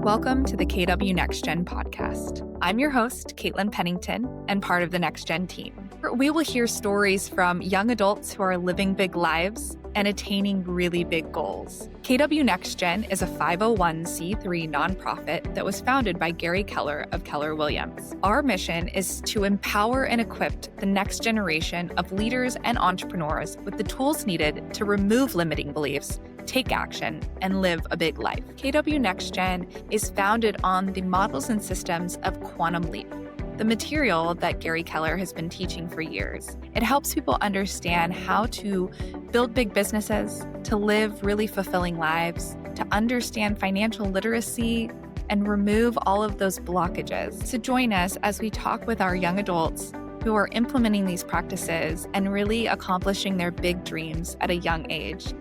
Welcome to the KW Next Gen podcast. I'm your host, Caitlin Pennington, and part of the Next Gen team. We will hear stories from young adults who are living big lives and attaining really big goals. KW Next Gen is a 501c3 nonprofit that was founded by Gary Keller of Keller Williams. Our mission is to empower and equip the next generation of leaders and entrepreneurs with the tools needed to remove limiting beliefs, take action, and live a big life. KW Next Gen is founded on the models and systems of Quantum Leap, the material that Gary Keller has been teaching for years. It helps people understand how to build big businesses, to live really fulfilling lives, to understand financial literacy, and remove all of those blockages. So join us as we talk with our young adults who are implementing these practices and really accomplishing their big dreams at a young age.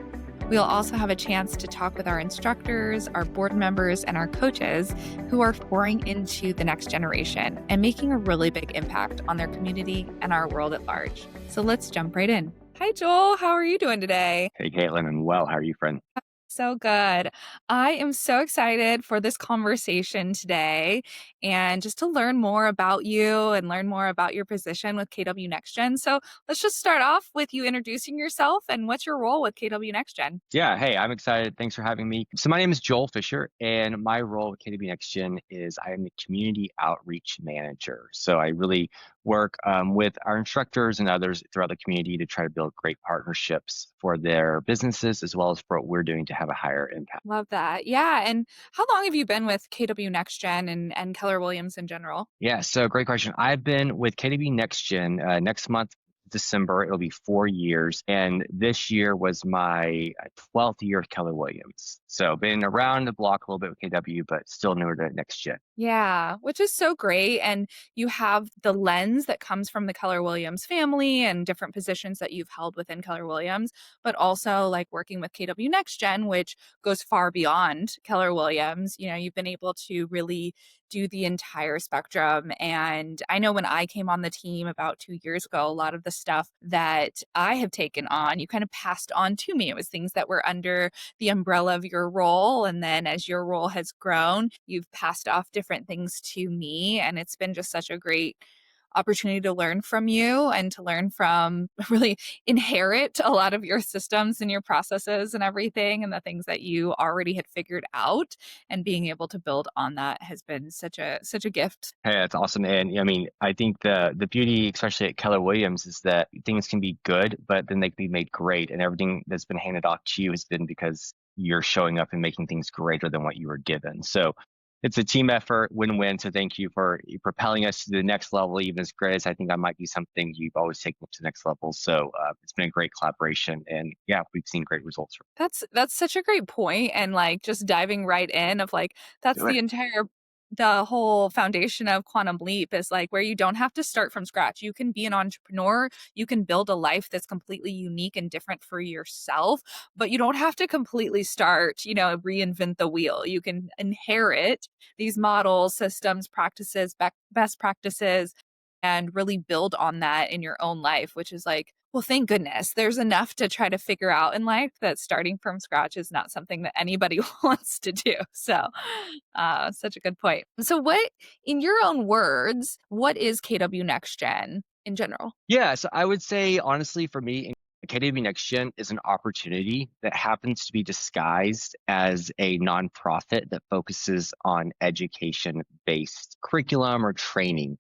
We'll also have a chance to talk with our instructors, our board members, and our coaches who are pouring into the next generation and making a really big impact on their community and our world at large. So let's jump right in. Hi, Joel. How are you doing today? Hey, Caitlin, I'm well. How are you, friend? So good. I am so excited for this conversation today and just to learn more about you and learn more about your position with KW Next Gen. So let's just start off with you introducing yourself and what's your role with KW Next Gen? Yeah, hey, I'm excited. Thanks for having me. So my name is Joel Fisher, and my role with KW Next Gen is I am the community outreach manager. So I really work with our instructors and others throughout the community to try to build great partnerships for their businesses as well as for what we're doing to have a higher impact. Love that. Yeah. And how long have you been with KW Next Gen and Keller Williams in general? Yeah, so great question. I've been with KW Next Gen next month. December, it'll be 4 years. And this year was my 12th year at Keller Williams. So been around the block a little bit with KW, but still newer to Next Gen. Yeah, which is so great. And you have the lens that comes from the Keller Williams family and different positions that you've held within Keller Williams, but also like working with KW Next Gen, which goes far beyond Keller Williams. You know, you've been able to really do the entire spectrum. And I know when I came on the team about 2 years ago, a lot of the stuff that I have taken on, you kind of passed on to me. It was things that were under the umbrella of your role. And then as your role has grown, you've passed off different things to me. And it's been just such a great opportunity to learn from you and to learn from really inherit a lot of your systems and your processes and everything and the things that you already had figured out, and being able to build on that has been such a gift. Hey, that's awesome. And I mean, I think the beauty, especially at Keller Williams, is that things can be good, but then they can be made great. And everything that's been handed off to you has been because you're showing up and making things greater than what you were given. So it's a team effort, win-win. So thank you for propelling us to the next level, even as great as I think I might be something you've always taken up to the next level. So it's been a great collaboration, and yeah, we've seen great results. That's such a great point. And like just diving right in of like that's Do it. the whole foundation of Quantum Leap is like where you don't have to start from scratch. You can be an entrepreneur, you can build a life that's completely unique and different for yourself, but you don't have to completely start, reinvent the wheel. You can inherit these models, systems, practices, best practices, and really build on that in your own life, which is like, well, thank goodness there's enough to try to figure out in life that starting from scratch is not something that anybody wants to do. So, such a good point. So, in your own words, what is KW Next Gen in general? Yeah, so I would say, honestly, for me, KW Next Gen is an opportunity that happens to be disguised as a nonprofit that focuses on education-based curriculum or training.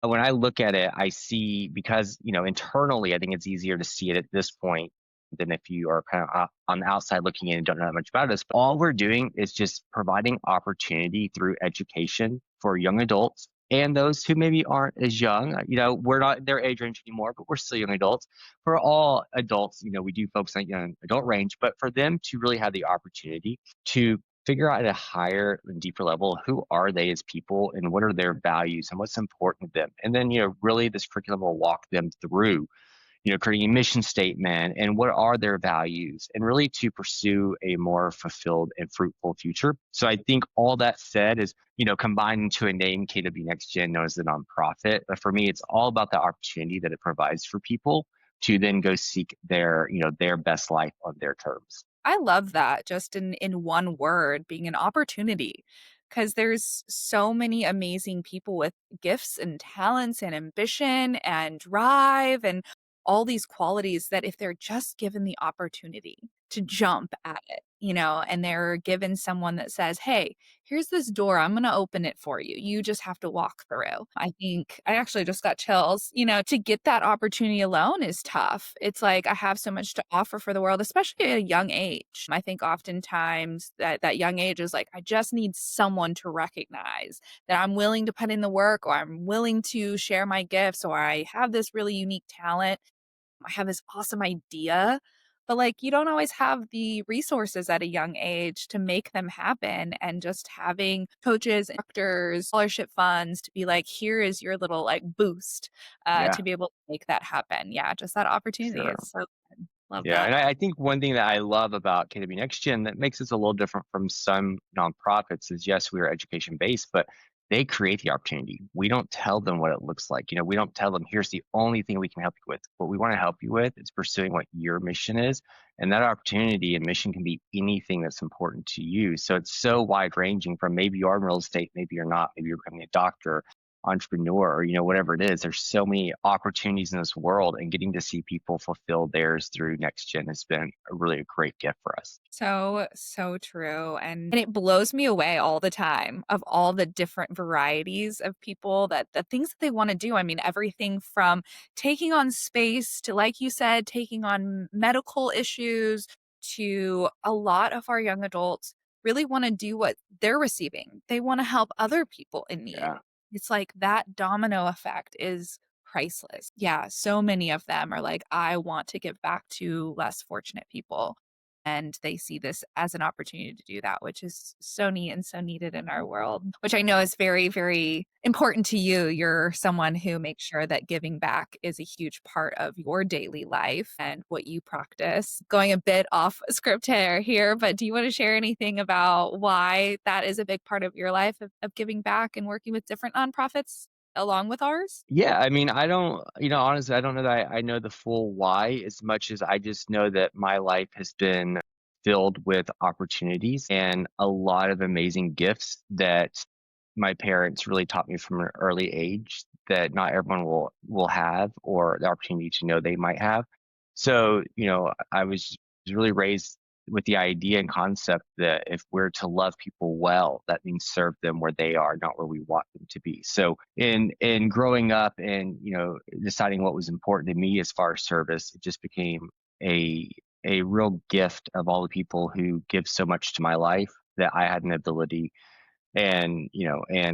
When I look at it, I see because, internally, I think it's easier to see it at this point than if you are kind of on the outside looking in and don't know that much about us. But all we're doing is just providing opportunity through education for young adults and those who maybe aren't as young. We're not their age range anymore, but we're still young adults. For all adults, we do focus on young adult range, but for them to really have the opportunity to figure out at a higher and deeper level, who are they as people and what are their values and what's important to them. And then, really this curriculum will walk them through, creating a mission statement and what are their values and really to pursue a more fulfilled and fruitful future. So I think all that said is, combined into a name, KW Next Gen, known as the nonprofit. But for me, it's all about the opportunity that it provides for people to then go seek their best life on their terms. I love that just in one word being an opportunity. because there's so many amazing people with gifts and talents and ambition and drive and all these qualities that if they're just given the opportunity to jump at it, and they're given someone that says, "Hey, here's this door. I'm going to open it for you. You just have to walk through." I think I actually just got chills. To get that opportunity alone is tough. It's like I have so much to offer for the world, especially at a young age. I think oftentimes that young age is like, I just need someone to recognize that I'm willing to put in the work, or I'm willing to share my gifts, or I have this really unique talent. I have this awesome idea, but like you don't always have the resources at a young age to make them happen. And just having coaches, instructors, scholarship funds to be like, here is your little like boost Yeah, to be able to make that happen. Yeah, just that opportunity is sure. so good. Love Yeah, that. and I think one thing that I love about KW Next Gen that makes us a little different from some nonprofits is yes, we are education based, but they create the opportunity. We don't tell them what it looks like. We don't tell them here's the only thing we can help you with. What we want to help you with is pursuing what your mission is, and that opportunity and mission can be anything that's important to you. So it's so wide ranging from maybe you are in real estate, maybe you're not, maybe you're becoming a doctor, entrepreneur, or whatever it is. There's so many opportunities in this world, and getting to see people fulfill theirs through next gen has been a great gift for us. So, so true. And it blows me away all the time of all the different varieties of people that the things that they want to do. I mean, everything from taking on space to, like you said, taking on medical issues to a lot of our young adults really want to do what they're receiving. They want to help other people in need. Yeah. It's like that domino effect is priceless. Yeah, so many of them are like, I want to give back to less fortunate people, and they see this as an opportunity to do that, which is so neat and so needed in our world, which I know is very, very important to you. You're someone who makes sure that giving back is a huge part of your daily life and what you practice. Going a bit off script here, but do you want to share anything about why that is a big part of your life of giving back and working with different nonprofits along with ours? Yeah, I mean, I don't, honestly, I don't know that I know the full why as much as I just know that my life has been filled with opportunities and a lot of amazing gifts that my parents really taught me from an early age that not everyone will have, or the opportunity to know they might have. So, I was really raised with the idea and concept that if we're to love people well, that means serve them where they are, not where we want them to be. So in growing up and deciding what was important to me as far as service, it just became a a real gift of all the people who give so much to my life that I had an ability and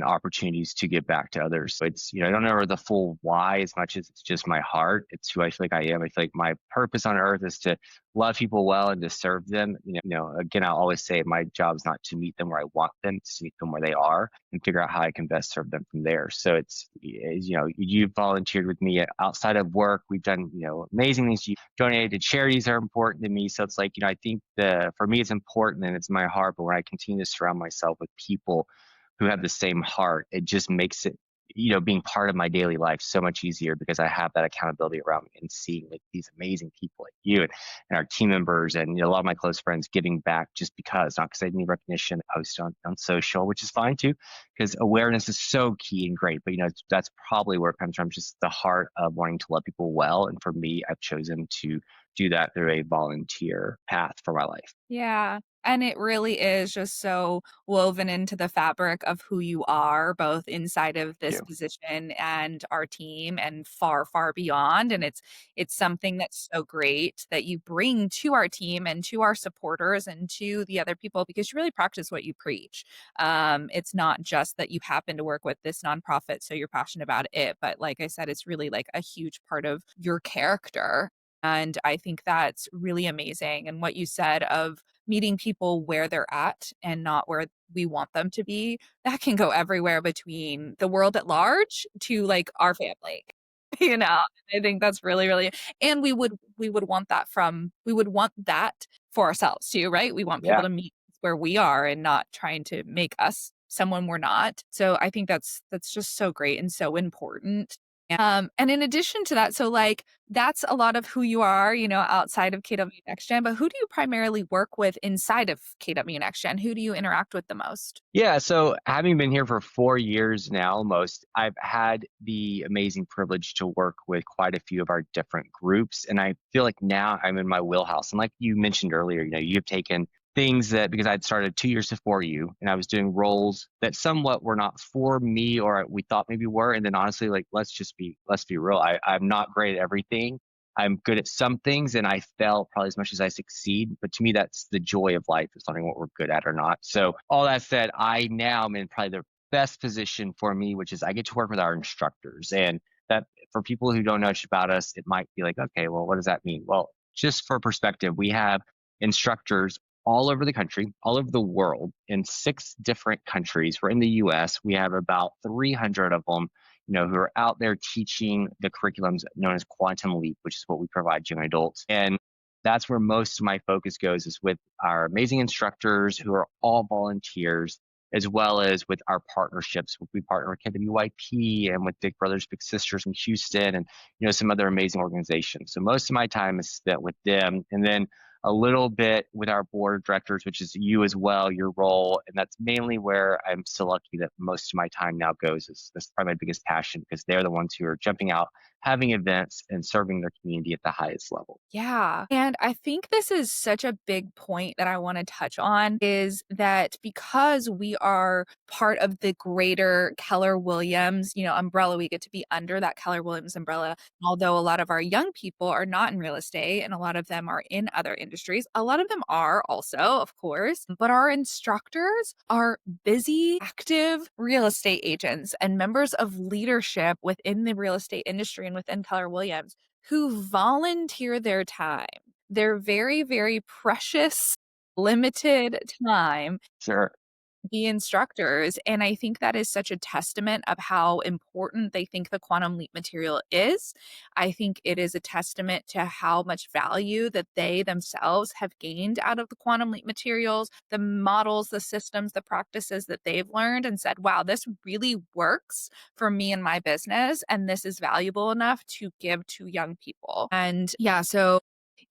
opportunities to give back to others. So it's, I don't know the full why as much as it's just my heart. It's who I feel like I am. I feel like my purpose on earth is to love people well and to serve them. Again, I always say my job is not to meet them where I want them, it's to meet them where they are and figure out how I can best serve them from there. So it's, you volunteered with me outside of work. We've done, amazing things. You donated to charities are important to me. So it's like, I think for me, it's important and it's my heart, but when I continue to surround myself with people who have the same heart, it just makes it, being part of my daily life so much easier because I have that accountability around me and seeing like these amazing people like you and our team members and a lot of my close friends giving back just because, not because I need recognition, post on social, which is fine too, because awareness is so key and great. But that's probably where it comes from, just the heart of wanting to love people well. And for me, I've chosen to do that through a volunteer path for my life. Yeah. And it really is just so woven into the fabric of who you are, both inside of Thank this you. position and our team and far, far beyond. And it's something that's so great that you bring to our team and to our supporters and to the other people because you really practice what you preach. It's not just that you happen to work with this nonprofit, so you're passionate about it. But like I said, it's really like a huge part of your character. And I think that's really amazing. And what you said of meeting people where they're at and not where we want them to be, that can go everywhere between the world at large to like our family. You know, I think that's really, really, and we would want that we would want that for ourselves too, right? We want people Yeah. to meet where we are and not trying to make us someone we're not. So I think that's just so great and so important. And in addition to that, so like that's a lot of who you are, outside of KW Next Gen, but who do you primarily work with inside of KW Next Gen? Who do you interact with the most? Yeah, so having been here for 4 years now, almost, I've had the amazing privilege to work with quite a few of our different groups. And I feel like now I'm in my wheelhouse. And like you mentioned earlier, you've taken things that because I'd started 2 years before you and I was doing roles that somewhat were not for me or we thought maybe were. And then honestly, like let's be real. I'm not great at everything. I'm good at some things and I fail probably as much as I succeed. But to me, that's the joy of life is learning what we're good at or not. So all that said, I now am in probably the best position for me, which is I get to work with our instructors. And that for people who don't know much about us, it might be like, okay, well, what does that mean? Well, just for perspective, we have instructors all over the country, all over the world, in 6 different countries. We're in the US. We have about 300 of them who are out there teaching the curriculums known as Quantum Leap, which is what we provide young adults. And that's where most of my focus goes is with our amazing instructors who are all volunteers, as well as with our partnerships. We partner with KWYP and with Big Brothers Big Sisters in Houston and some other amazing organizations. So most of my time is spent with them. And then a little bit with our board of directors, which is you as well, your role. And that's mainly where I'm so lucky that most of my time now goes. That's probably my biggest passion because they're the ones who are jumping out, having events and serving their community at the highest level. Yeah. And I think this is such a big point that I want to touch on is that because we are part of the greater Keller Williams, umbrella, we get to be under that Keller Williams umbrella. Although a lot of our young people are not in real estate and a lot of them are in other industries, a lot of them are also, of course, but our instructors are busy, active real estate agents and members of leadership within the real estate industry and within Keller Williams who volunteer their time, their very, very precious, limited time, Sure. be instructors. And I think that is such a testament of how important they think the quantum leap material is. I think it is a testament to how much value that they themselves have gained out of the quantum leap materials, the models, the systems, the practices that they've learned and said, wow, this really works for me and my business. And this is valuable enough to give to young people. And yeah, so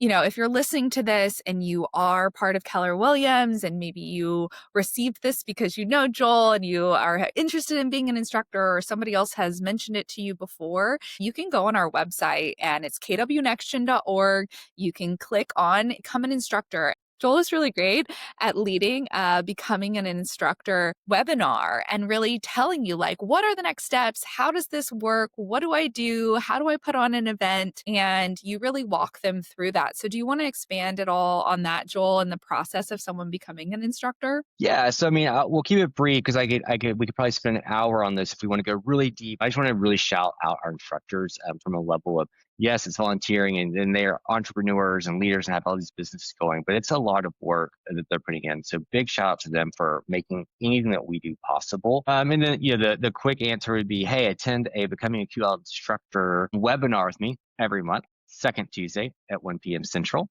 if you're listening to this and you are part of Keller Williams and maybe you received this because you know Joel and you are interested in being an instructor or somebody else has mentioned it to you before, you can go on our website and it's KWNextGen.org. You can click on Become an Instructor. Joel is really great at leading becoming an instructor webinar and really telling you like, what are the next steps? How does this work? What do I do? How do I put on an event? And you really walk them through that. So do you want to expand at all on that, Joel, and the process of someone becoming an instructor? Yeah. So, I mean, we'll keep it brief because we could probably spend an hour on this if we want to go really deep. I just want to really shout out our instructors from a level of, yes, it's volunteering and then they're entrepreneurs and leaders and have all these businesses going, but it's a lot of work that they're putting in. So big shout out to them for making anything that we do possible. And then, the quick answer would be, hey, attend a Becoming a QL Instructor webinar with me every month, second Tuesday at 1 p.m. Central.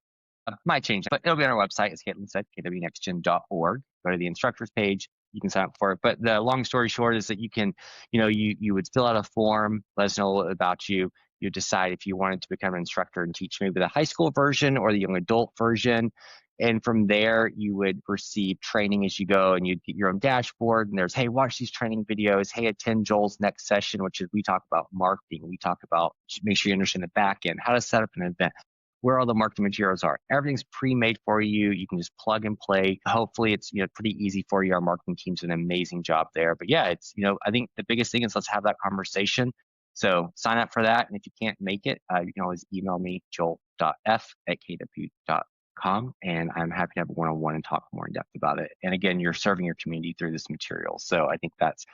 Might change, but it'll be on our website, as Caitlin said, KWNextGen.org. Go to the instructors page. You can sign up for it. But the long story short is that you can, you would fill out a form, let us know about you. You decide if you wanted to become an instructor and teach maybe the high school version or the young adult version. And from there, you would receive training as you go and you'd get your own dashboard. And there's, hey, watch these training videos. Hey, attend Joel's next session, which is we talk about marketing. We talk about make sure you understand the back end, how to set up an event, where all the marketing materials are. Everything's pre-made for you. You can just plug and play. Hopefully it's pretty easy for you. Our marketing team's an amazing job there. But yeah, it's I think the biggest thing is let's have that conversation. So sign up for that. And if you can't make it, you can always email me, joel.f@kw.com. And I'm happy to have a one-on-one and talk more in depth about it. And again, you're serving your community through this material. So I think that's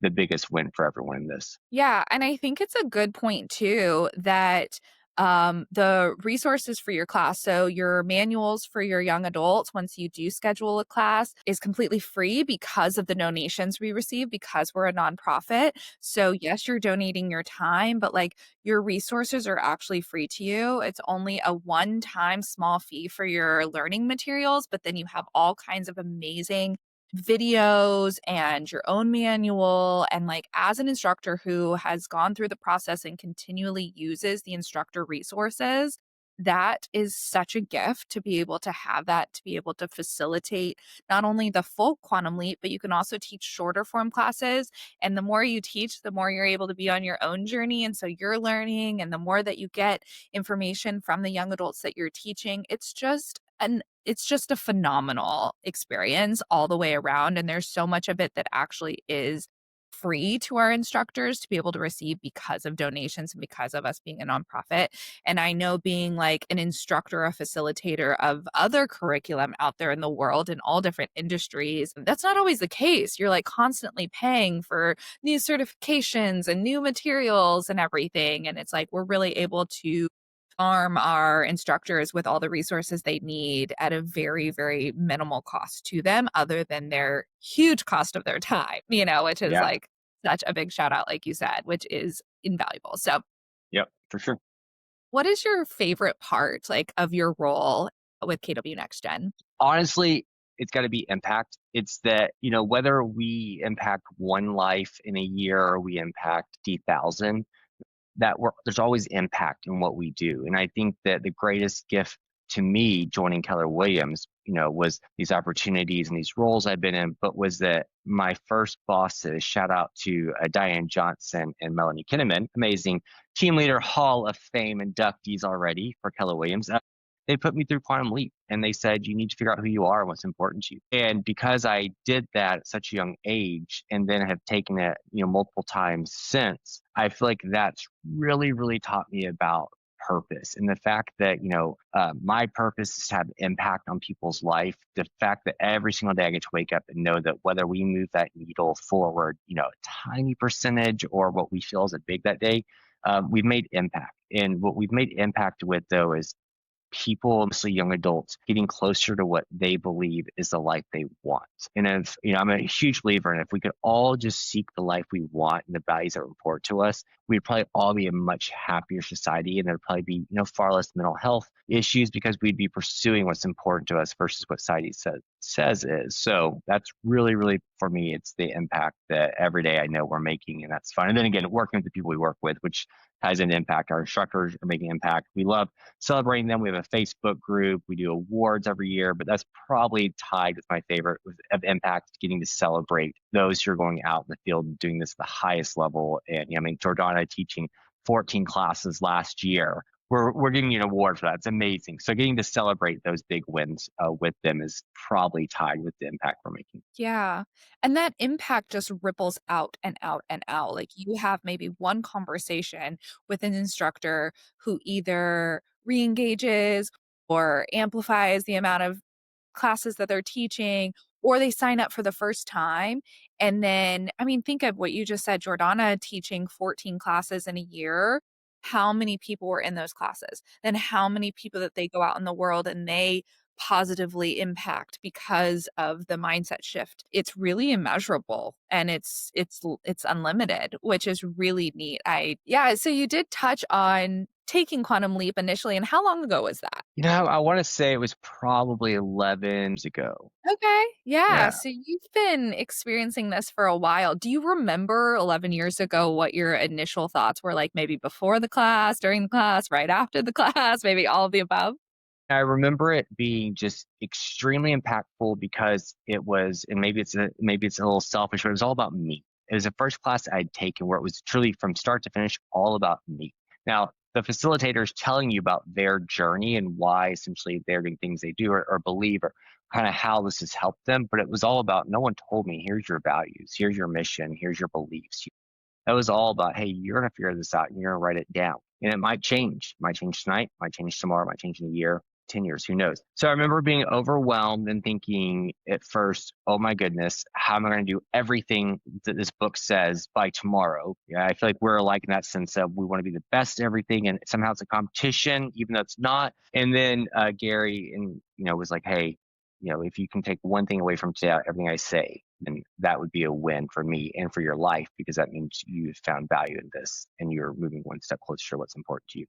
the biggest win for everyone in this. Yeah. And I think it's a good point too that the resources for your class, so your manuals for your young adults, once you do schedule a class, is completely free because of the donations we receive, because we're a nonprofit. So yes, you're donating your time, but like your resources are actually free to you. It's only a one-time small fee for your learning materials, but then you have all kinds of amazing videos and your own manual. And like, as an instructor who has gone through the process and continually uses the instructor resources, that is such a gift to be able to have that, to be able to facilitate not only the full quantum leap, but you can also teach shorter form classes. And the more you teach, the more you're able to be on your own journey. And so you're learning, and the more that you get information from the young adults that you're teaching, it's just a phenomenal experience all the way around. And there's so much of it that actually is free to our instructors to be able to receive because of donations and because of us being a nonprofit. And I know, being like an instructor, a facilitator of other curriculum out there in the world in all different industries, that's not always the case. You're like constantly paying for new certifications and new materials and everything. And it's like we're really able to arm our instructors with all the resources they need at a very, very minimal cost to them, other than their huge cost of their time, which is Yeah. like such a big shout out, like you said, which is invaluable. So, Yep. For sure. what is your favorite part, like, of your role with KW Next Gen? Honestly, it's got to be impact. It's that, whether we impact one life in a year or we impact 50,000, there's always impact in what we do. And I think that the greatest gift to me joining Keller Williams, was these opportunities and these roles I've been in, but was that my first bosses, shout out to Diane Johnson and Melanie Kinnaman, amazing team leader, Hall of Fame inductees already for Keller Williams. They put me through Quantum Leap and they said, you need to figure out who you are and what's important to you. And because I did that at such a young age and then have taken it, multiple times since, I feel like that's really, really taught me about purpose and the fact that, my purpose is to have impact on people's life. The fact that every single day I get to wake up and know that whether we move that needle forward, a tiny percentage or what we feel is a big that day, we've made impact. And what we've made impact with, though, is people, mostly young adults, getting closer to what they believe is the life they want. And if, I'm a huge believer in, if we could all just seek the life we want and the values that are important to us, we'd probably all be a much happier society. And there'd probably be, far less mental health issues because we'd be pursuing what's important to us versus what society says is. So that's really, really, for me, it's the impact that every day I know we're making. And that's fun. And then again, working with the people we work with, which has an impact. Our instructors are making impact. We love celebrating them. We have a Facebook group. We do awards every year, but that's probably tied with my favorite of impact, getting to celebrate those who are going out in the field and doing this at the highest level. And Jordana teaching 14 classes last year. We're giving you an award for that. It's amazing. So getting to celebrate those big wins with them is probably tied with the impact we're making. Yeah. And that impact just ripples out and out and out. Like, you have maybe one conversation with an instructor who either re-engages or amplifies the amount of classes that they're teaching, or they sign up for the first time. And then, I mean, think of what you just said, Jordana teaching 14 classes in a year. How many people were in those classes? Then how many people that they go out in the world and they positively impact because of the mindset shift? It's really immeasurable, and it's unlimited, which is really neat. Yeah, so you did touch on taking Quantum Leap initially, and how long ago was that? I want to say it was probably 11 years ago. Okay. Yeah. Yeah. So you've been experiencing this for a while. Do you remember 11 years ago what your initial thoughts were, like, maybe before the class, during the class, right after the class, maybe all of the above? I remember it being just extremely impactful because it was, and maybe it's a little selfish, but it was all about me. It was the first class I'd taken where it was truly from start to finish all about me. Now, the facilitators telling you about their journey and why essentially they're doing things they do or believe or kind of how this has helped them, but it was all about, no one told me, here's your values, here's your mission, here's your beliefs. That was all about, hey, you're going to figure this out and you're going to write it down. And it might change. It might change tonight, might change tomorrow, might change in a year, 10 years, who knows? So I remember being overwhelmed and thinking at first, oh my goodness, how am I going to do everything that this book says by tomorrow? Yeah, I feel like we're alike in that sense of we want to be the best at everything, and somehow it's a competition, even though it's not. And then Gary was like, hey, if you can take one thing away from today, everything I say, then that would be a win for me and for your life, because that means you've found value in this and you're moving one step closer to what's important to you.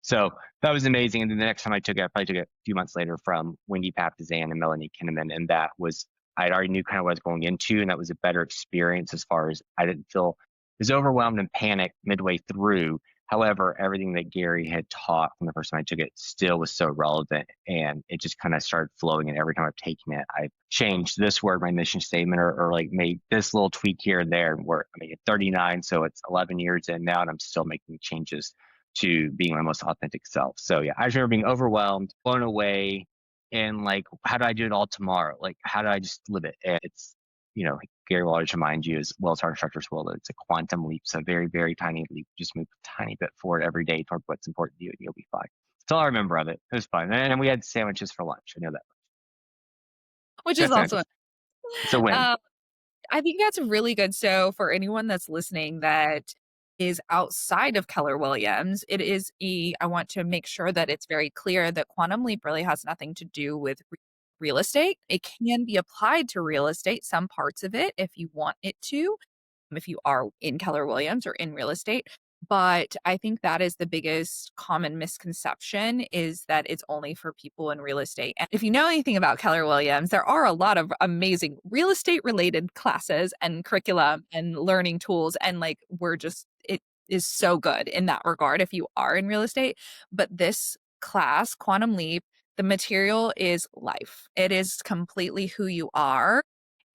So that was amazing. And then the next time I probably took it a few months later from Wendy Papazan and Melanie Kinnaman. And that was I already knew kind of what I was going into, and that was a better experience as far as I didn't feel as overwhelmed and panicked midway through. However, everything that Gary had taught from the first time I took it still was so relevant, and it just kind of started flowing. And every time I've taken it, I've changed this word, my mission statement, or like made this little tweak here and there. And we're, I mean, at 39, so it's 11 years in now, and I'm still making changes to being my most authentic self. So yeah, I just remember being overwhelmed, blown away, and like, how do I do it all tomorrow? Like, how do I just live it? And it's, Gary will always remind you, as well as our instructors will, that it's a quantum leap. So very, very tiny leap. Just move a tiny bit forward every day toward what's important to you, and you'll be fine. That's all I remember of it. It was fun. And we had sandwiches for lunch. I know that. which is Got also, sandwiches. It's a win. um, I think that's really good. So for anyone that's listening that is outside of Keller Williams, I want to make sure that it's very clear that Quantum Leap really has nothing to do with real estate. It can be applied to real estate, some parts of it, if you want it to, if you are in Keller Williams or in real estate. But I think that is the biggest common misconception, is that it's only for people in real estate. And if you know anything about Keller Williams, there are a lot of amazing real estate related classes and curriculum and learning tools. And like, it is so good in that regard if you are in real estate. But this class, Quantum Leap, the material is life. It is completely who you are.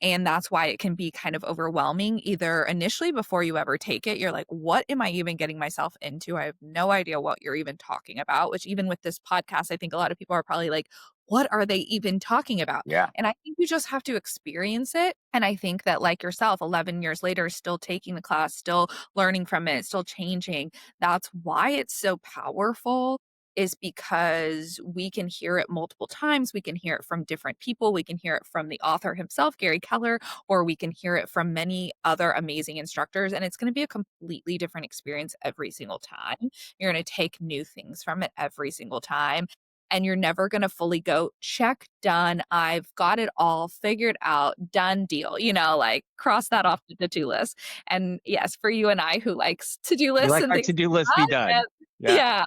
And that's why it can be kind of overwhelming, either initially before you ever take it. You're like, what am I even getting myself into? I have no idea what you're even talking about, which even with this podcast, I think a lot of people are probably like, what are they even talking about? Yeah. And I think you just have to experience it. And I think that, like yourself, 11 years later, still taking the class, still learning from it, still changing. That's why it's so powerful, is because we can hear it multiple times. We can hear it from different people. We can hear it from the author himself, Gary Keller, or we can hear it from many other amazing instructors. And it's going to be a completely different experience every single time. You're going to take new things from it every single time. And you're never going to fully go, check, done. I've got it all figured out, done deal, like cross that off the to-do list. And yes, for you and I who likes to-do We lists like and our things to-do list be like done. that, Yeah.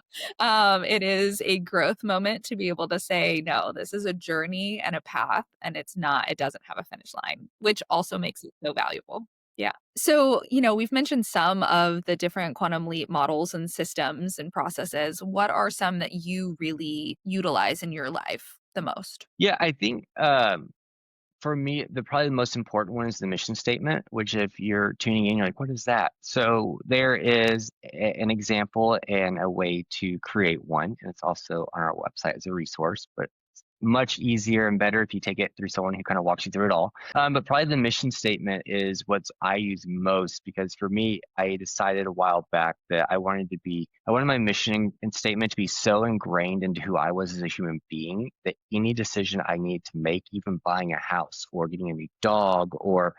it is a growth moment to be able to say, no, this is a journey and a path, and it doesn't have a finish line, which also makes it so valuable. Yeah. So, we've mentioned some of the different quantum leap models and systems and processes. What are some that you really utilize in your life the most? Yeah. I think, for me, probably the most important one is the mission statement, which if you're tuning in, you're like, what is that? So there is an example and a way to create one. And it's also on our website as a resource, but it's much easier and better if you take it through someone who kind of walks you through it all. But probably the mission statement is what I use most, because for me, I decided a while back that I wanted my mission and statement to be so ingrained into who I was as a human being that any decision I needed to make, even buying a house or getting a new dog or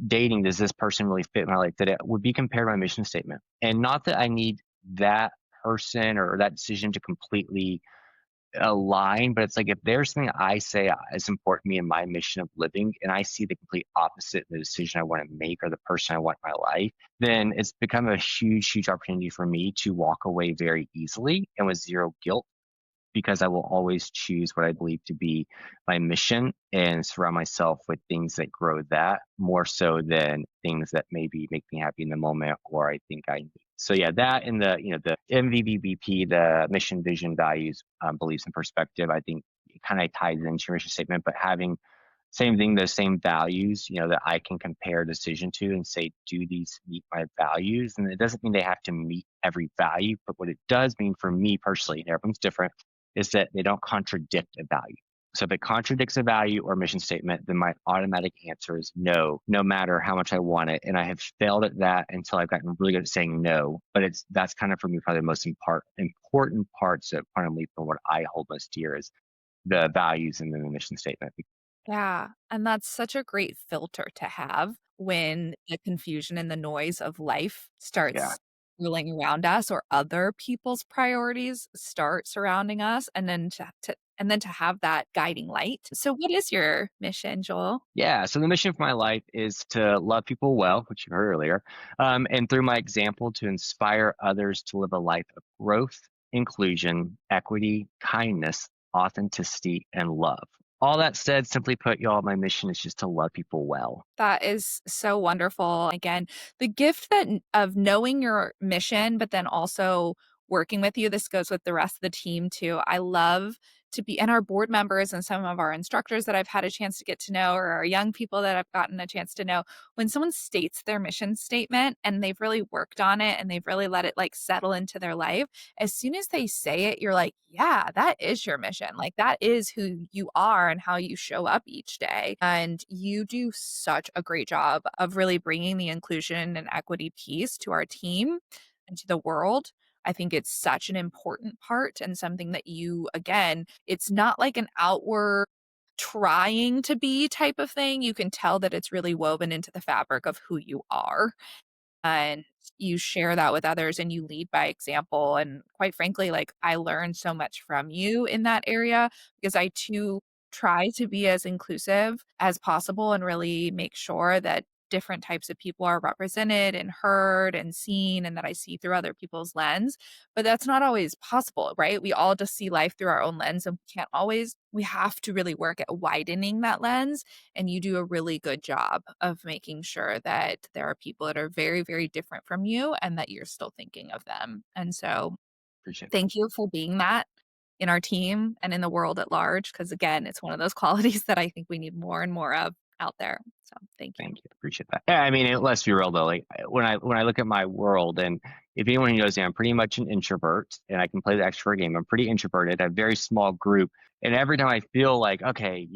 dating, does this person really fit my life, that it would be compared to my mission statement. And not that I need that person or that decision to completely align, but it's like, if there's something I say is important to me in my mission of living, and I see the complete opposite in the decision I want to make or the person I want in my life, then it's become a huge, huge opportunity for me to walk away very easily and with zero guilt, because I will always choose what I believe to be my mission and surround myself with things that grow that more so than things that maybe make me happy in the moment or I think I need. So yeah, that and the MVVBP, the mission, vision, values, beliefs, and perspective, I think it kind of ties into your mission statement, but having same thing, those same values, that I can compare a decision to and say, do these meet my values? And it doesn't mean they have to meet every value, but what it does mean for me personally, and everyone's different, is that they don't contradict a value. So if it contradicts a value or mission statement, then my automatic answer is no, no matter how much I want it. And I have failed at that until I've gotten really good at saying no. But that's kind of for me probably the most important parts of Quantum Leap and what I hold most dear is the values and then the mission statement. Yeah, and that's such a great filter to have when the confusion and the noise of life Yeah. starts swirling around us, or other people's priorities start surrounding us, and then to have that guiding light. So what is your mission, Joel? Yeah. So the mission for my life is to love people well, which you heard earlier, and through my example, to inspire others to live a life of growth, inclusion, equity, kindness, authenticity, and love. All that said, simply put, y'all, my mission is just to love people well. That is so wonderful. Again, the gift that of knowing your mission, but then also working with you. This goes with the rest of the team too. I love to be, and our board members and some of our instructors that I've had a chance to get to know, or our young people that I've gotten a chance to know, when someone states their mission statement and they've really worked on it and they've really let it like settle into their life, as soon as they say it, you're like, yeah, that is your mission. Like that is who you are and how you show up each day. And you do such a great job of really bringing the inclusion and equity piece to our team and to the world. I think it's such an important part and something that you, again, it's not like an outward trying to be type of thing. You can tell that it's really woven into the fabric of who you are, and you share that with others and you lead by example. And quite frankly, like I learned so much from you in that area because I too try to be as inclusive as possible and really make sure that different types of people are represented and heard and seen and that I see through other people's lens. But that's not always possible, right? We all just see life through our own lens and we can't always, we have to really work at widening that lens, and you do a really good job of making sure that there are people that are very, very different from you and that you're still thinking of them. And so Appreciate that. thank you for being that in our team and in the world at large. Cause again, it's one of those qualities that I think we need more and more of out there. So thank you. Thank you. Appreciate that. Yeah, I mean, let's be real though. Like when I look at my world, and if anyone who knows me, I'm pretty much an introvert, and I can play the extrovert game. I'm pretty introverted. I have a very small group, and every time I feel like, okay,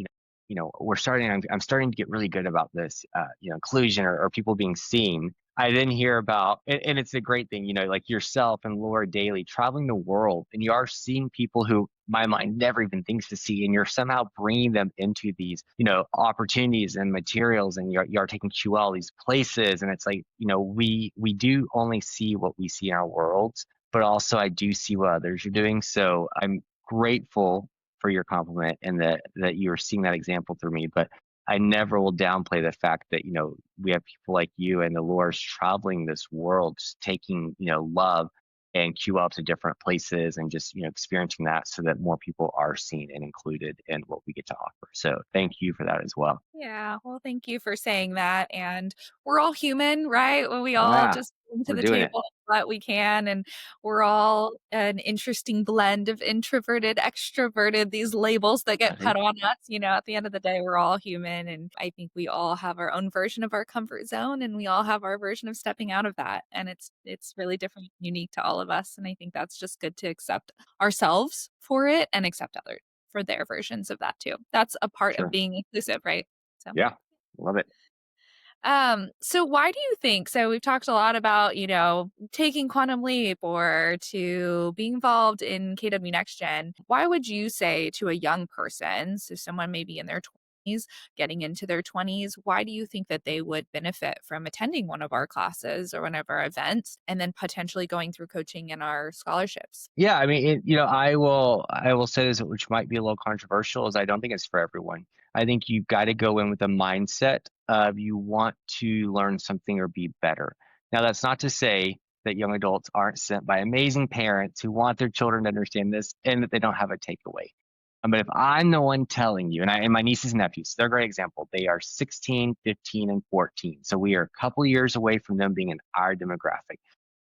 I'm starting to get really good about this, inclusion or people being seen. I then hear about, and it's a great thing, like yourself and Laura Daly traveling the world, and you are seeing people who my mind never even thinks to see, and you're somehow bringing them into these, opportunities and materials, and you're taking QL these places, and it's like, we do only see what we see in our worlds, but also I do see what others are doing. So I'm grateful for your compliment and that you're seeing that example through me. But I never will downplay the fact that, we have people like you and the Lord's traveling this world, just taking, love and queue up to different places and just, experiencing that so that more people are seen and included in what we get to offer. So thank you for that as well. Yeah, well, thank you for saying that. And we're all human, right? When we all Ah, just bring to we're the doing it. table what we can, and we're all an interesting blend of introverted, extroverted, these labels that I get put think on us. At the end of the day, we're all human. And I think we all have our own version of our comfort zone, and we all have our version of stepping out of that. And it's really different, unique to all of us. And I think that's just good to accept ourselves for it and accept others for their versions of that too. That's a part of sure. being inclusive, right? So, Yeah. Love it. so why do you think, so we've talked a lot about, taking quantum leap or to being involved in KW Next Gen. Why would you say to a young person, so someone maybe in their 20s, getting into their 20s, why do you think that they would benefit from attending one of our classes or one of our events and then potentially going through coaching in our scholarships? Yeah, I mean, I will say this, which might be a little controversial, is I don't think it's for everyone. I think you've got to go in with a mindset of you want to learn something or be better. Now, that's not to say that young adults aren't sent by amazing parents who want their children to understand this and that they don't have a takeaway. But if I'm the one telling you, and my nieces and nephews, they're a great example. They are 16, 15, and 14. So we are a couple years away from them being in our demographic.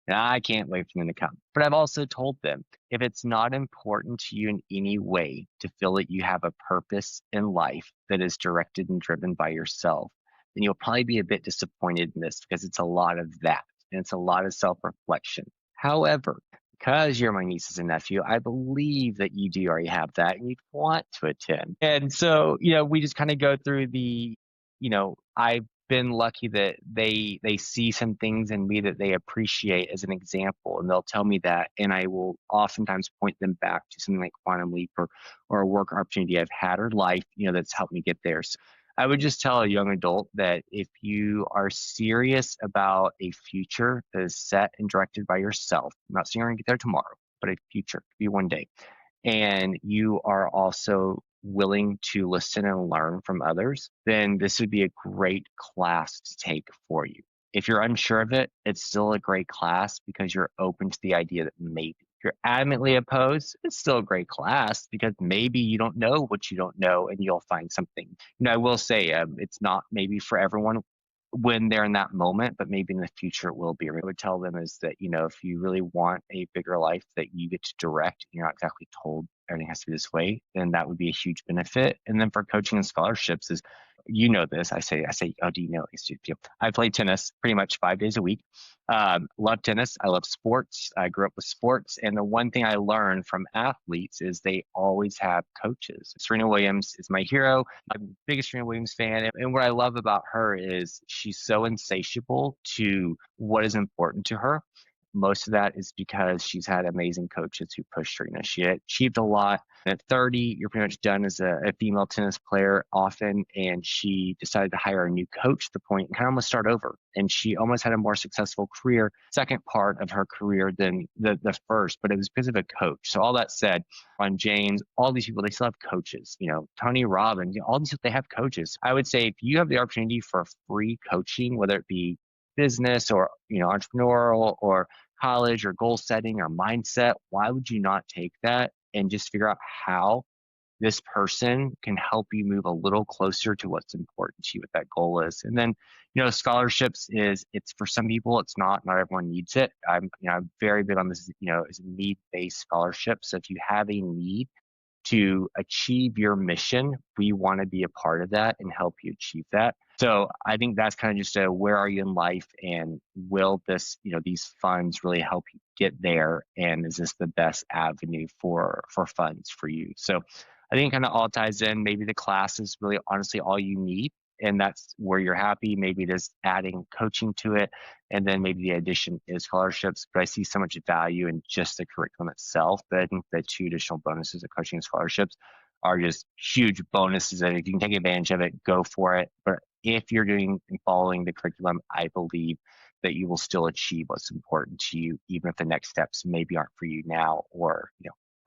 And I can't wait for them to come. But I've also told them, if it's not important to you in any way to feel that you have a purpose in life that is directed and driven by yourself, then you'll probably be a bit disappointed in this because it's a lot of that. And it's a lot of self-reflection. However, because you're my nieces and nephew, I believe that you do already have that and you'd want to attend. And so, we just kind of go through I've been lucky that they see some things in me that they appreciate as an example, and they'll tell me that, and I will oftentimes point them back to something like Quantum Leap or a work opportunity I've had or life, that's helped me get there. So I would just tell a young adult that if you are serious about a future that is set and directed by yourself, I'm not saying you're going to get there tomorrow, but a future could be one day, and you are also willing to listen and learn from others, then this would be a great class to take for you. If you're unsure of it, it's still a great class because you're open to the idea that maybe. If you're adamantly opposed, it's still a great class because maybe you don't know what you don't know and you'll find something. I will say it's not maybe for everyone when they're in that moment, but maybe in the future it will be. What I would tell them is that, if you really want a bigger life that you get to direct, you're not exactly told everything has to be this way, then that would be a huge benefit. And then for coaching and scholarships is, this. I say, oh, do you know? I play tennis pretty much 5 days a week. Love tennis. I love sports. I grew up with sports. And the one thing I learned from athletes is they always have coaches. Serena Williams is my hero. I'm the biggest Serena Williams fan. And what I love about her is she's so insatiable to what is important to her. Most of that is because she's had amazing coaches who pushed her. She achieved a lot. At 30, you're pretty much done as a female tennis player often. And she decided to hire a new coach at the point and kind of almost start over. And she almost had a more successful career, second part of her career than the first, but it was because of a coach. So all that said, on James, all these people, they still have coaches. Tony Robbins, all these people, they have coaches. I would say if you have the opportunity for free coaching, whether it be business or, entrepreneurial or college or goal setting or mindset, why would you not take that and just figure out how this person can help you move a little closer to what's important to you, what that goal is? And then, scholarships it's for some people, it's not everyone needs it. I'm very big on this, is a need-based scholarship. So if you have a need to achieve your mission, we want to be a part of that and help you achieve that. So I think that's kind of just where are you in life, and will this, these funds really help you get there? And is this the best avenue for funds for you? So I think it kind of all ties in. Maybe the class is really honestly all you need, and that's where you're happy. Maybe it is adding coaching to it, and then maybe the addition is scholarships. But I see so much value in just the curriculum itself that I think the two additional bonuses of coaching and scholarships are just huge bonuses. And if you can take advantage of it, go for it. But if you're doing and following the curriculum, I believe that you will still achieve what's important to you, even if the next steps maybe aren't for you now, or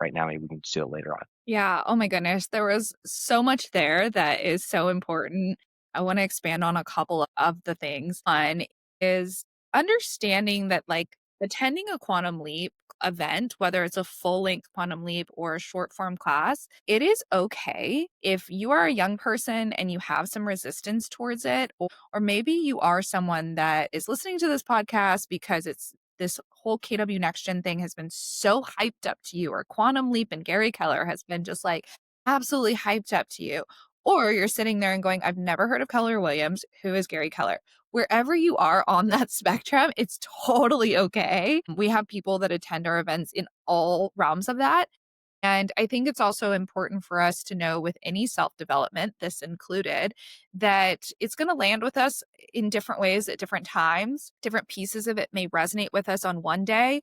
right now, maybe we can do it later on. Yeah. Oh my goodness. There was so much there that is so important. I want to expand on a couple of the things. One is understanding that, like, attending a quantum leap event, whether it's a full length quantum leap or a short form class, it is okay if you are a young person and you have some resistance towards it, or maybe you are someone that is listening to this podcast because it's this whole KW Next Gen thing has been so hyped up to you, or Quantum Leap and Gary Keller has been just like absolutely hyped up to you. Or you're sitting there and going, I've never heard of Keller Williams. Who is Gary Keller? Wherever you are on that spectrum, it's totally okay. We have people that attend our events in all realms of that. And I think it's also important for us to know, with any self-development, this included, that it's going to land with us in different ways at different times. Different pieces of it may resonate with us on one day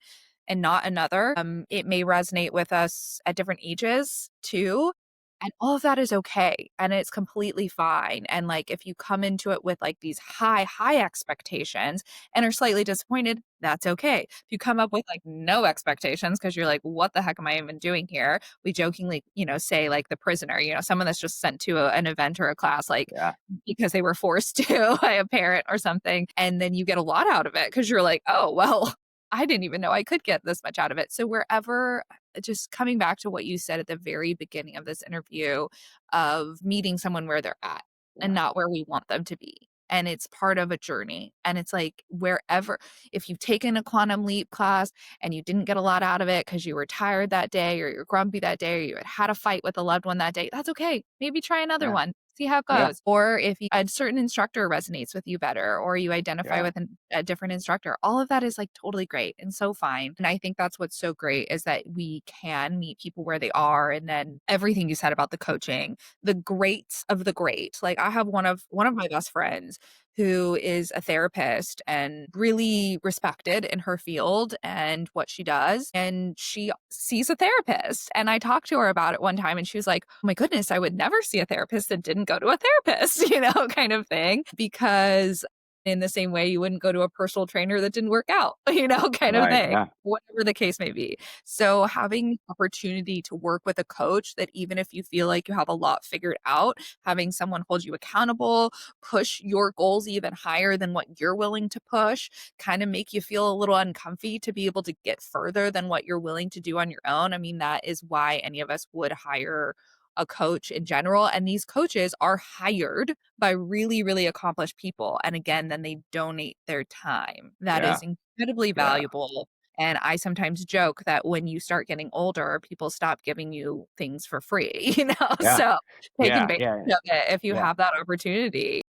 and not another. It may resonate with us at different ages too. And all of that is okay. And it's completely fine. And like, if you come into it with like these high expectations and are slightly disappointed, that's okay. If you come up with like no expectations because you're like, what the heck am I even doing here? We jokingly, say like the prisoner, someone that's just sent to an event or a class, like Yeah. because they were forced to by a parent or something. And then you get a lot out of it because you're like, oh, well, I didn't even know I could get this much out of it. So wherever, just coming back to what you said at the very beginning of this interview of meeting someone where they're at and Yeah. not where we want them to be. And it's part of a journey. And it's like, wherever, if you've taken a quantum leap class and you didn't get a lot out of it because you were tired that day, or you're grumpy that day, or you had a fight with a loved one that day, that's okay. Maybe try another Yeah. one. See how it Yeah. goes. Or if a certain instructor resonates with you better, or you identify Yeah. with a different instructor, all of that is like totally great and so fine. And I think that's what's so great, is that we can meet people where they are. And then everything you said about the coaching, the greats of the great. Like, I have one of my best friends who is a therapist and really respected in her field and what she does. And she sees a therapist. And I talked to her about it one time, and she was like, oh my goodness, I would never see a therapist that didn't go to a therapist, kind of thing. Because in the same way you wouldn't go to a personal trainer that didn't work out, kind of Right. thing, Yeah. whatever the case may be. So having the opportunity to work with a coach that even if you feel like you have a lot figured out, having someone hold you accountable, push your goals even higher than what you're willing to push, kind of make you feel a little uncomfy to be able to get further than what you're willing to do on your own. I mean, that is why any of us would hire a coach in general. And these coaches are hired by really, really accomplished people. And again, then they donate their time. That Yeah. is incredibly Yeah. valuable. And I sometimes joke that when you start getting older, people stop giving you things for free, Yeah. So take Yeah. advantage Yeah. of it if you Yeah. have that opportunity.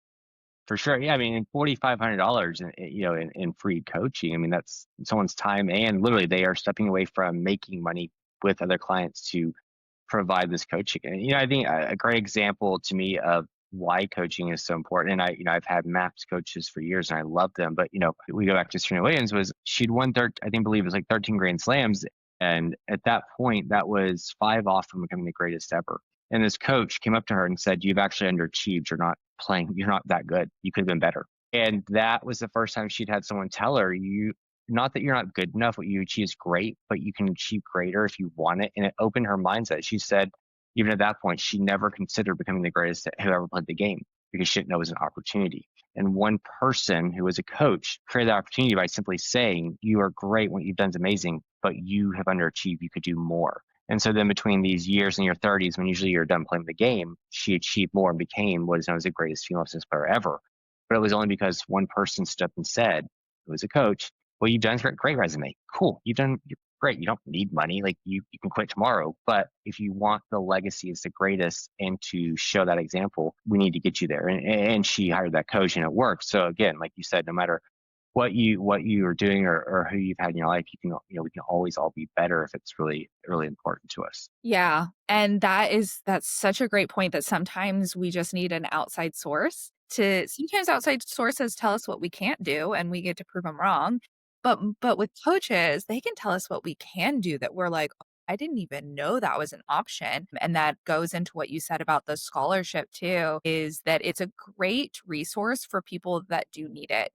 For sure. Yeah. I mean, in $4,500 in free coaching, I mean, that's someone's time, and literally they are stepping away from making money with other clients to provide this coaching. And, I think a great example to me of why coaching is so important. And I've had MAPS coaches for years and I love them, but, we go back to Serena Williams. Was she'd won, I think, believe it was like 13 Grand Slams. And at that point, that was 5 off from becoming the greatest ever. And this coach came up to her and said, "You've actually underachieved. You're not playing. You're not that good. You could have been better." And that was the first time she'd had someone tell her, not that you're not good enough, what you achieve is great, but you can achieve greater if you want it. And it opened her mindset. She said, even at that point, she never considered becoming the greatest who ever played the game because she didn't know it was an opportunity. And one person who was a coach created that opportunity by simply saying, "You are great. What you've done is amazing, but you have underachieved. You could do more." And so then between these years in your 30s, when usually you're done playing the game, she achieved more and became what is known as the greatest female tennis player ever. But it was only because one person stood up and said, who was a coach, "Well, you've done a great resume. Cool. You're great. You don't need money. Like you can quit tomorrow. But if you want the legacy as the greatest and to show that example, we need to get you there." And she hired that coach and it worked. So again, like you said, no matter what you are doing or who you've had in your life, we can always all be better if it's really, really important to us. Yeah, and that's such a great point that sometimes we just need an outside source to sometimes outside sources tell us what we can't do and we get to prove them wrong. But with coaches, they can tell us what we can do that we're like, "Oh, I didn't even know that was an option." And that goes into what you said about the scholarship too, is that it's a great resource for people that do need it.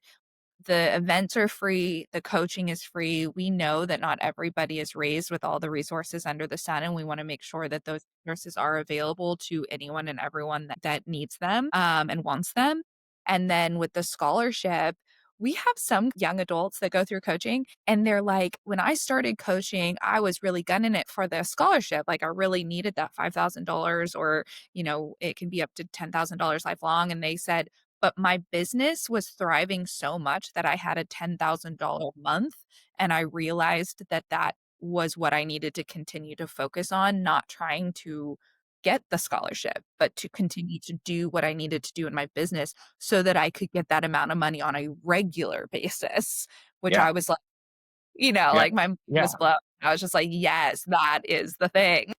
The events are free, the coaching is free. We know that not everybody is raised with all the resources under the sun, and we wanna make sure that those resources are available to anyone and everyone that needs them, and wants them. And then with the scholarship, we have some young adults that go through coaching, and they're like, "When I started coaching, I was really gunning it for the scholarship, like, I really needed that $5,000 or, it can be up to $10,000 lifelong," and they said, but my business was thriving so much that I had a $10,000 month, and I realized that that was what I needed to continue to focus on, not trying to get the scholarship, but to continue to do what I needed to do in my business so that I could get that amount of money on a regular basis, which Yeah. I was like, Yeah. like my mind Yeah. was blown. I was just like, "Yes, that is the thing."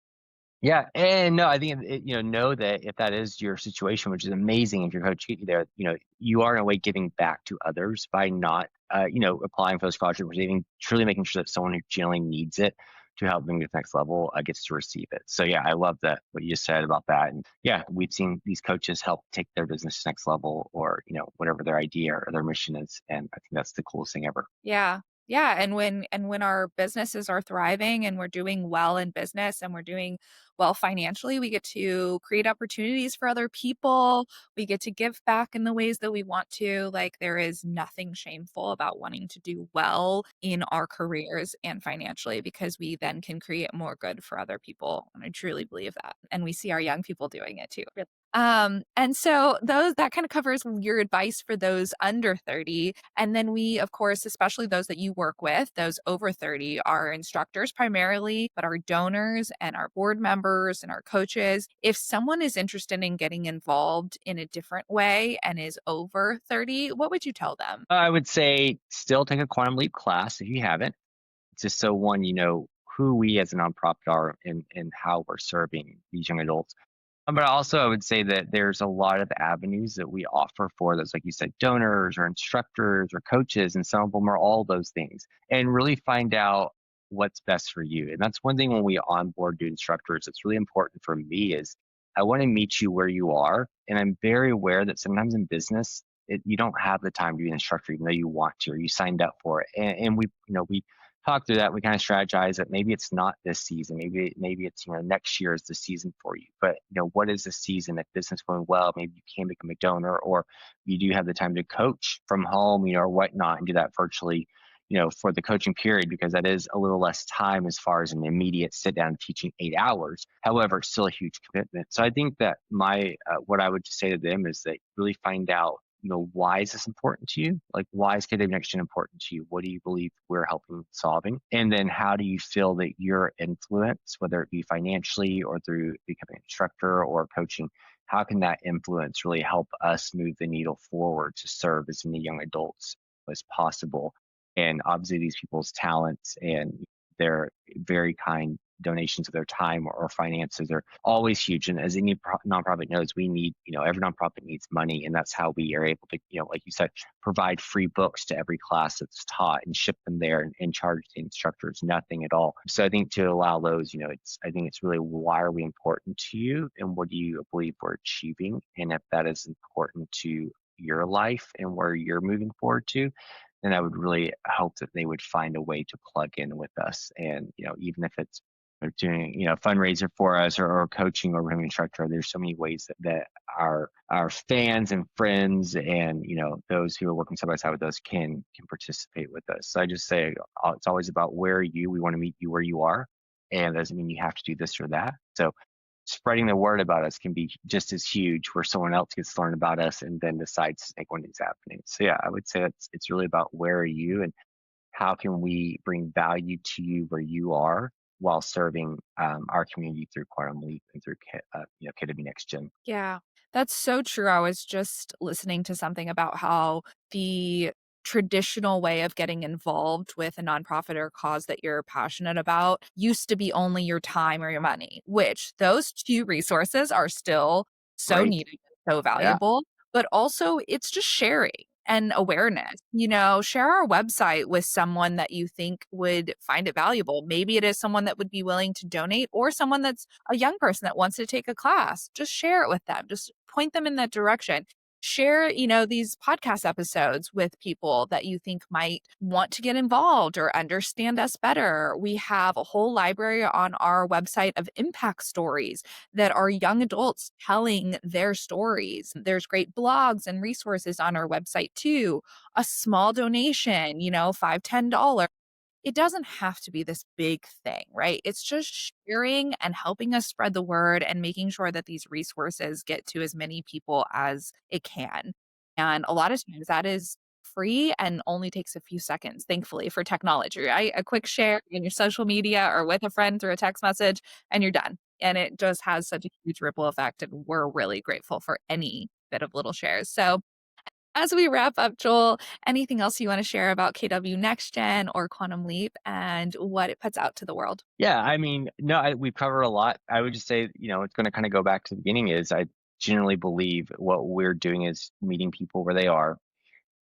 Yeah, and no, I think know that if that is your situation, which is amazing, if your coach get you there, you are in a way giving back to others by not, applying for the scholarship, receiving, truly making sure that someone who genuinely needs it to help them get to the next level gets to receive it. So yeah, I love that what you just said about that, and yeah, we've seen these coaches help take their business to the next level, or whatever their idea or their mission is, and I think that's the coolest thing ever. Yeah. Yeah, and when our businesses are thriving and we're doing well in business and we're doing well financially, we get to create opportunities for other people. We get to give back in the ways that we want to. Like there is nothing shameful about wanting to do well in our careers and financially because we then can create more good for other people. And I truly believe that. And we see our young people doing it too. And so those that kind of covers your advice for those under 30. And then we, of course, especially those that you work with, those over 30 are instructors primarily, but our donors and our board members and our coaches. If someone is interested in getting involved in a different way and is over 30, what would you tell them? I would say still take a quantum leap class if you haven't, just so one, who we as a nonprofit are and how we're serving these young adults. But also, I would say that there's a lot of avenues that we offer for those, like you said, donors or instructors or coaches, and some of them are all those things. And really find out what's best for you. And that's one thing when we onboard new instructors. It's really important for me is I want to meet you where you are, and I'm very aware that sometimes in business you don't have the time to be an instructor, even though you want to, or you signed up for it. And we talked through that. We kind of strategize that maybe it's not this season. Maybe it's, next year is the season for you. But, what is the season? If business going well, maybe you can become a donor, or you do have the time to coach from home, or whatnot, and do that virtually, for the coaching period, because that is a little less time as far as an immediate sit down teaching 8 hours. However, it's still a huge commitment. So I think that what I would just say to them is that really find out, why is this important to you? Like, why is KW Next Gen important to you? What do you believe we're helping solving? And then how do you feel that your influence, whether it be financially or through becoming an instructor or coaching, how can that influence really help us move the needle forward to serve as many young adults as possible? And obviously these people's talents and their very kind donations of their time or finances are always huge. And as any nonprofit knows, we need, every nonprofit needs money. And that's how we are able to, like you said, provide free books to every class that's taught and ship them there and charge the instructors nothing at all. So I think to allow those, I think it's really, why are we important to you and what do you believe we're achieving? And if that is important to your life and where you're moving forward to, then I would really hope that they would find a way to plug in with us. And, even if it's doing, fundraiser for us or coaching or becoming an instructor, there's so many ways that our fans and friends and, those who are working side by side with us can participate with us. So I just say it's always about where are you? We want to meet you where you are. And that doesn't mean you have to do this or that. So spreading the word about us can be just as huge, where someone else gets to learn about us and then decides to take one thing's happening. So yeah, I would say it's really about where are you and how can we bring value to you where you are while serving our community through Quantum Leap and through KW Next Gen. Yeah, that's so true. I was just listening to something about how the traditional way of getting involved with a nonprofit or cause that you're passionate about used to be only your time or your money, which those two resources are still so Right. needed and so Yeah. valuable, but also it's just sharing and awareness. Share our website with someone that you think would find it valuable. Maybe it is someone that would be willing to donate or someone that's a young person that wants to take a class. Just share it with them. Just point them in that direction. Share, these podcast episodes with people that you think might want to get involved or understand us better. We have a whole library on our website of impact stories that are young adults telling their stories. There's great blogs and resources on our website too. A small donation, $5, $10. It doesn't have to be this big thing, right? It's just sharing and helping us spread the word and making sure that these resources get to as many people as it can. And a lot of times that is free and only takes a few seconds, thankfully, for technology, right? A quick share in your social media or with a friend through a text message, and you're done. And it just has such a huge ripple effect. And we're really grateful for any bit of little shares. So as we wrap up, Joel, anything else you want to share about KW Next Gen or Quantum Leap and what it puts out to the world? Yeah, I mean, no, we've covered a lot. I would just say, it's going to kind of go back to the beginning is I generally believe what we're doing is meeting people where they are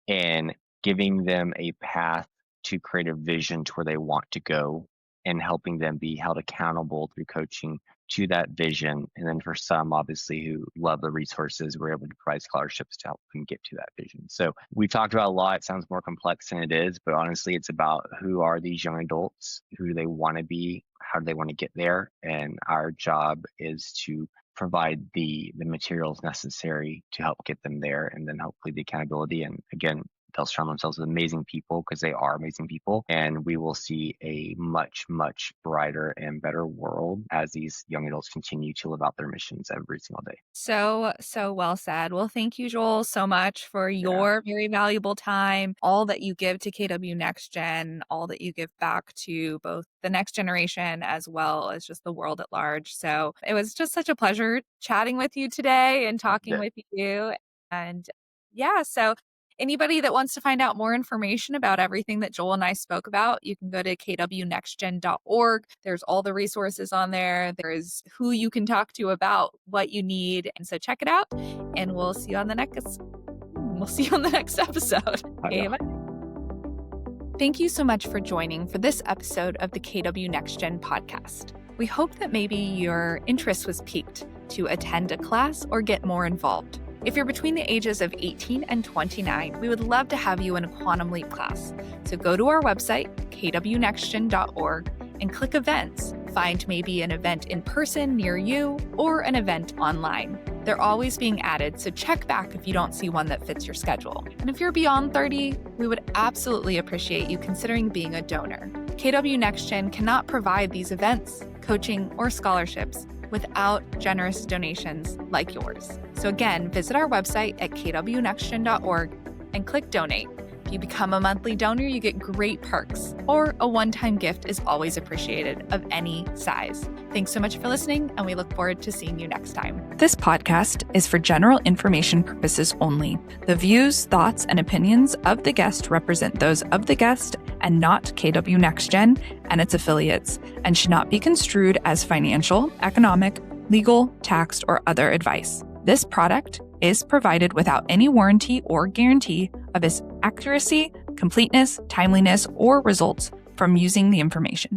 and giving them a path to create a vision to where they want to go and helping them be held accountable through coaching to that vision. And then for some, obviously, who love the resources, we're able to provide scholarships to help them get to that vision. So we've talked about a lot. It sounds more complex than it is, but honestly, it's about who are these young adults, who do they want to be, how do they want to get there? And our job is to provide the materials necessary to help get them there, and then hopefully the accountability. And again, they'll surround themselves with amazing people because they are amazing people. And we will see a much, much brighter and better world as these young adults continue to live out their missions every single day. So well said. Well, thank you, Joel, so much for your very valuable time, all that you give to KW Next Gen, all that you give back to both the next generation as well as just the world at large. So it was just such a pleasure chatting with you today and talking with you. And yeah, so anybody that wants to find out more information about everything that Joel and I spoke about, you can go to kwnextgen.org. There's all the resources on there. There is who you can talk to about what you need. And so check it out, and we'll see you on the next episode. Okay, bye. Thank you so much for joining for this episode of the KW Next Gen podcast. We hope that maybe your interest was piqued to attend a class or get more involved. If you're between the ages of 18 and 29, we would love to have you in a Quantum Leap class. So go to our website, KWNGen.org, and click events. Find maybe an event in person near you or an event online. They're always being added, so check back if you don't see one that fits your schedule. And if you're beyond 30, we would absolutely appreciate you considering being a donor. KW NextGen cannot provide these events, coaching, or scholarships without generous donations like yours. So again, visit our website at KWNextGen.org and click donate. If you become a monthly donor, you get great perks, or a one-time gift is always appreciated of any size. Thanks so much for listening, and we look forward to seeing you next time. This podcast is for general information purposes only. The views, thoughts, and opinions of the guest represent those of the guest and not KW NextGen and its affiliates, and should not be construed as financial, economic, legal, tax, or other advice. This product is provided without any warranty or guarantee of its accuracy, completeness, timeliness, or results from using the information.